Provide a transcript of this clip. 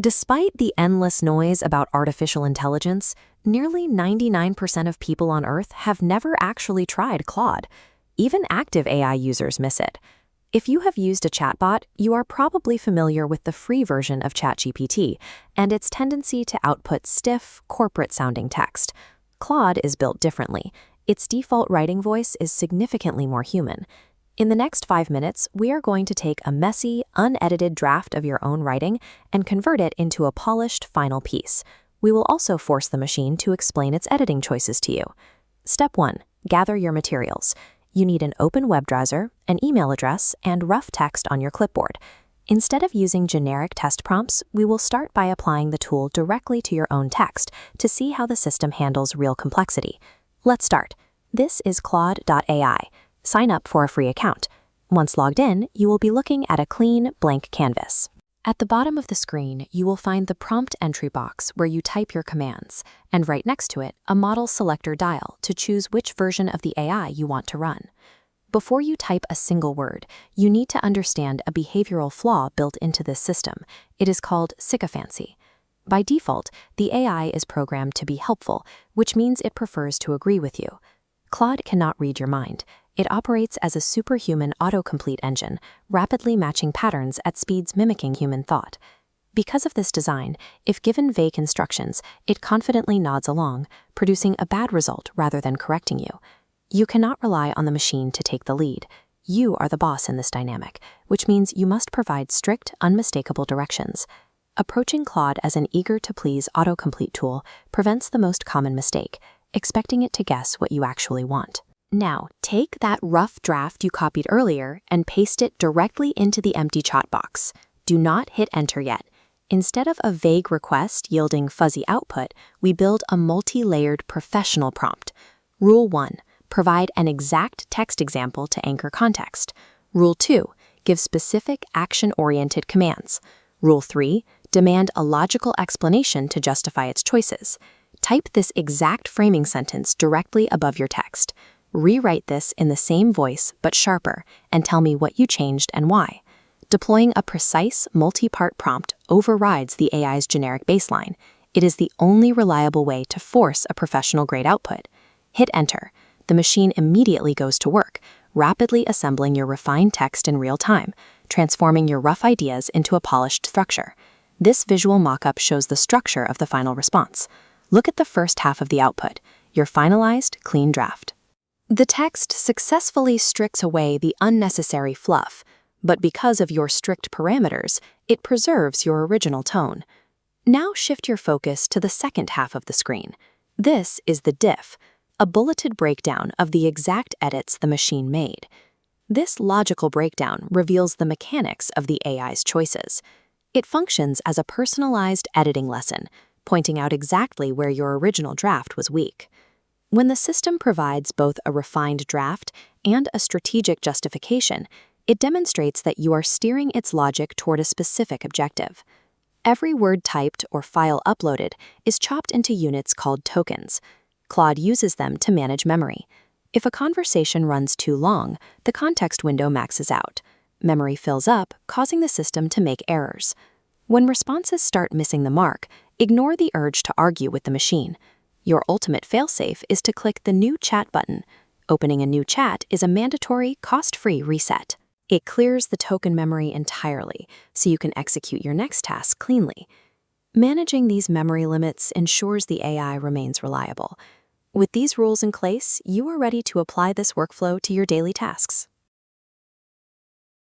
Despite the endless noise about artificial intelligence, nearly 99% of people on Earth have never actually tried Claude. Even active AI users miss it. If you have used a chatbot, you are probably familiar with the free version of ChatGPT and its tendency to output stiff, corporate-sounding text. Claude is built differently. Its default writing voice is significantly more human. In the next 5 minutes, we are going to take a messy, unedited draft of your own writing and convert it into a polished final piece. We will also force the machine to explain its editing choices to you. Step 1. Gather your materials. You need an open web browser, an email address, and rough text on your clipboard. Instead of using generic test prompts, we will start by applying the tool directly to your own text to see how the system handles real complexity. Let's start. This is Claude AI. Sign up for a free account. Once logged in, you will be looking at a clean, blank canvas. At the bottom of the screen, you will find the prompt entry box where you type your commands, and right next to it, a model selector dial to choose which version of the AI you want to run. Before you type a single word, you need to understand a behavioral flaw built into this system. It is called sycophancy. By default, the AI is programmed to be helpful, which means it prefers to agree with you. Claude cannot read your mind. It operates as a superhuman autocomplete engine, rapidly matching patterns at speeds mimicking human thought. Because of this design, if given vague instructions, it confidently nods along, producing a bad result rather than correcting you. You cannot rely on the machine to take the lead. You are the boss in this dynamic, which means you must provide strict, unmistakable directions. Approaching Claude as an eager-to-please autocomplete tool prevents the most common mistake, expecting it to guess what you actually want. Now, take that rough draft you copied earlier and paste it directly into the empty chat box. Do not hit enter yet. Instead of a vague request yielding fuzzy output, we build a multi-layered professional prompt. Rule 1. Provide an exact text example to anchor context. Rule 2. Give specific action-oriented commands. Rule 3. Demand a logical explanation to justify its choices. Type this exact framing sentence directly above your text. Rewrite this in the same voice but sharper and tell me what you changed and why. Deploying a precise, multi-part prompt overrides the AI's generic baseline. It is the only reliable way to force a professional-grade output. Hit enter. The machine immediately goes to work, rapidly assembling your refined text in real time, transforming your rough ideas into a polished structure. This visual mock-up shows the structure of the final response. Look at the first half of the output, your finalized, clean draft. The text successfully strips away the unnecessary fluff, but because of your strict parameters, it preserves your original tone. Now shift your focus to the second half of the screen. This is the diff, a bulleted breakdown of the exact edits the machine made. This logical breakdown reveals the mechanics of the AI's choices. It functions as a personalized editing lesson, pointing out exactly where your original draft was weak. When the system provides both a refined draft and a strategic justification, it demonstrates that you are steering its logic toward a specific objective. Every word typed or file uploaded is chopped into units called tokens. Claude uses them to manage memory. If a conversation runs too long, the context window maxes out. Memory fills up, causing the system to make errors. When responses start missing the mark, ignore the urge to argue with the machine. Your ultimate failsafe is to click the New Chat button. Opening a new chat is a mandatory, cost-free reset. It clears the token memory entirely, so you can execute your next task cleanly. Managing these memory limits ensures the AI remains reliable. With these rules in place, you are ready to apply this workflow to your daily tasks.